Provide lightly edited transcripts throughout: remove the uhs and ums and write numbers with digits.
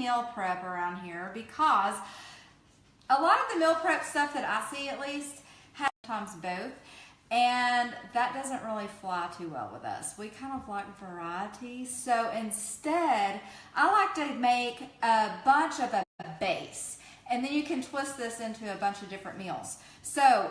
meal prep around here because a lot of the meal prep stuff that I see at least has sometimes both, and that doesn't really fly too well with us. We kind of like variety, so instead I like to make a bunch of a base, and then you can twist this into a bunch of different meals. So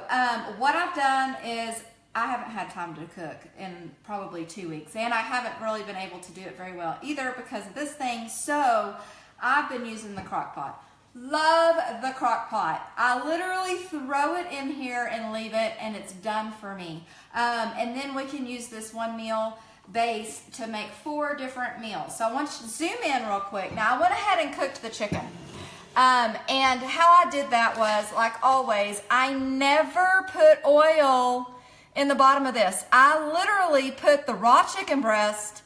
what I've done is I haven't had time to cook in probably 2 weeks, and I haven't really been able to do it very well either because of this thing, so I've been using the crock pot. Love the crock pot. I literally throw it in here and leave it, and it's done for me. And then we can use this one meal base to make 4 different meals. So I want you to zoom in real quick. Now I went ahead and cooked the chicken. And how I did that was, like always, I never put oil in the bottom of this. I literally put the raw chicken breast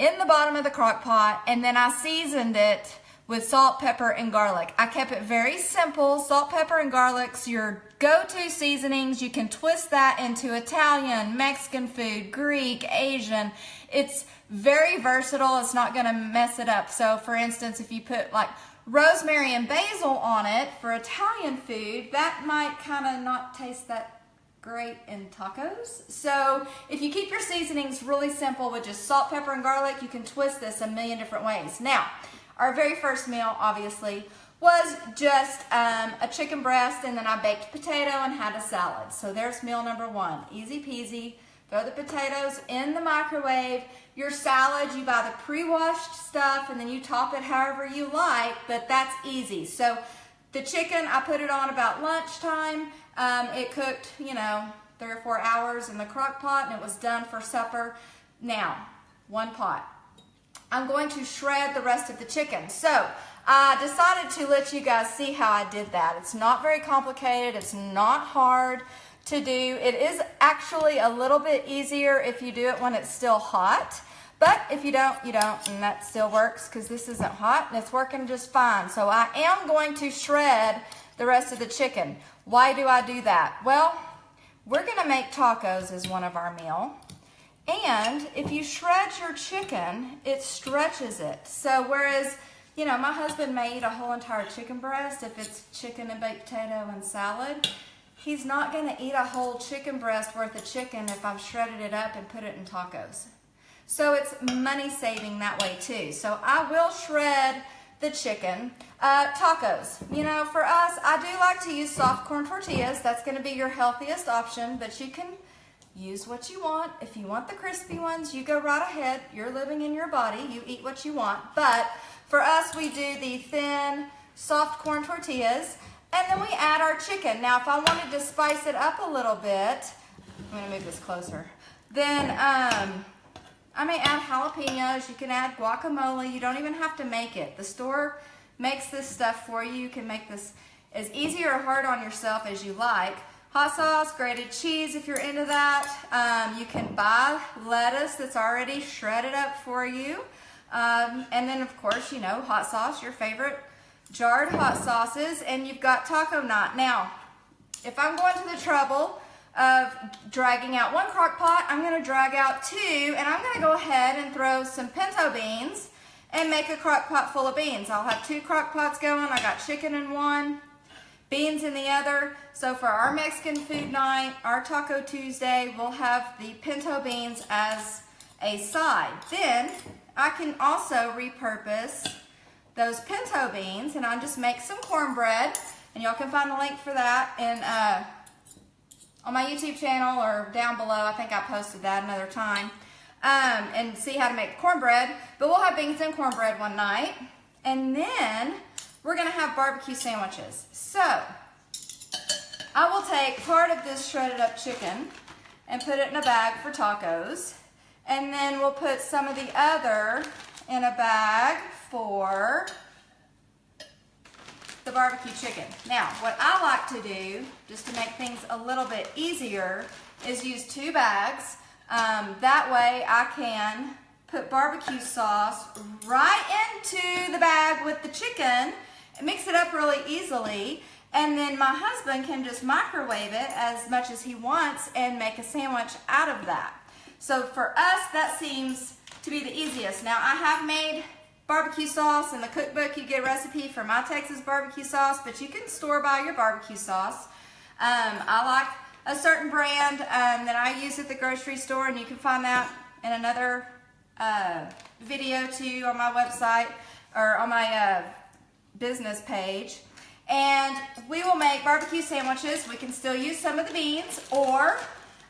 in the bottom of the crock pot, and then I seasoned it with salt, pepper, and garlic. I kept it very simple. Salt, pepper, and garlic's your go-to seasonings. You can twist that into Italian, Mexican food, Greek, Asian. It's very versatile. It's not gonna mess it up. So for instance, if you put like rosemary and basil on it for Italian food, that might kind of not taste that great in tacos. So if you keep your seasonings really simple with just salt, pepper, and garlic, you can twist this a million different ways. Now, our very first meal, obviously, was just a chicken breast, and then I baked potato and had a salad. So there's meal number 1. Easy peasy. Throw the potatoes in the microwave. Your salad, you buy the pre-washed stuff, and then you top it however you like, but that's easy. So the chicken, I put it on about lunchtime. It cooked, 3 or 4 hours in the crock pot, and it was done for supper. Now, 1 pot. I'm going to shred the rest of the chicken. So I decided to let you guys see how I did that. It's not very complicated. It's not hard to do. It is actually a little bit easier if you do it when it's still hot. But if you don't, you don't, and that still works because this isn't hot and it's working just fine. So I am going to shred the rest of the chicken. Why do I do that? Well, we're gonna make tacos as one of our meal. And if you shred your chicken, it stretches it. So whereas, my husband may eat a whole entire chicken breast if it's chicken and baked potato and salad, he's not gonna eat a whole chicken breast worth of chicken if I've shredded it up and put it in tacos. So it's money saving that way too. So I will shred the chicken. Tacos, for us, I do like to use soft corn tortillas. That's gonna be your healthiest option, but you can use what you want. If you want the crispy ones, you go right ahead. You're living in your body. You eat what you want. But for us, we do the thin, soft corn tortillas, and then we add our chicken. Now, if I wanted to spice it up a little bit, I'm going to move this closer, then I may add jalapenos. You can add guacamole. You don't even have to make it. The store makes this stuff for you. You can make this as easy or hard on yourself as you like. Hot sauce, grated cheese if you're into that. You can buy lettuce that's already shredded up for you. And then of course, hot sauce, your favorite jarred hot sauces, and you've got taco knot. Now, if I'm going to the trouble of dragging out 1 crock pot, I'm gonna drag out 2, and I'm gonna go ahead and throw some pinto beans and make a crock pot full of beans. I'll have 2 crock pots going. I got chicken in one, beans in the other. So for our Mexican food night, our Taco Tuesday, we'll have the pinto beans as a side. Then I can also repurpose those pinto beans, and I'll just make some cornbread, and y'all can find the link for that on my YouTube channel or down below. I think I posted that another time, and see how to make cornbread. But we'll have beans and cornbread one night, and then we're gonna have barbecue sandwiches. So I will take part of this shredded up chicken and put it in a bag for tacos, and then we'll put some of the other in a bag for the barbecue chicken. Now, what I like to do, just to make things a little bit easier, is use 2 bags. That way I can put barbecue sauce right into the bag with the chicken, mix it up really easily, and then my husband can just microwave it as much as he wants and make a sandwich out of that. So for us, that seems to be the easiest. Now, I have made barbecue sauce. In the cookbook, you get a recipe for my Texas barbecue sauce, but you can store buy your barbecue sauce. I like a certain brand that I use at the grocery store, and you can find that in another video too on my website or on my business page. And we will make barbecue sandwiches. We can still use some of the beans, or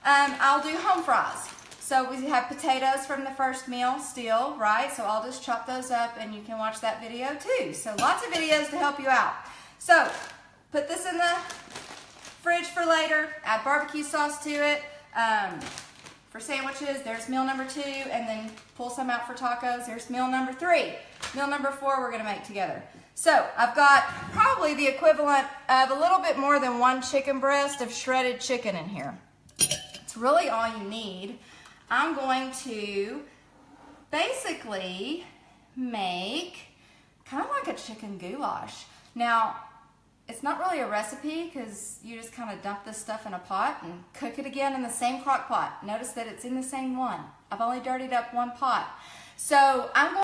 I'll do home fries. So we have potatoes from the first meal still, right? So I'll just chop those up, and you can watch that video too. So lots of videos to help you out. So put this in the fridge for later. Add barbecue sauce to it. For sandwiches, there's meal number 2, and then pull some out for tacos. There's meal number 3. Meal number 4 we're gonna make together. So I've got probably the equivalent of a little bit more than 1 chicken breast of shredded chicken in here. It's really all you need. I'm going to basically make kind of like a chicken goulash. Now, it's not really a recipe because you just kind of dump this stuff in a pot and cook it again in the same crock pot. Notice that it's in the same one. I've only dirtied up 1 pot. So I'm going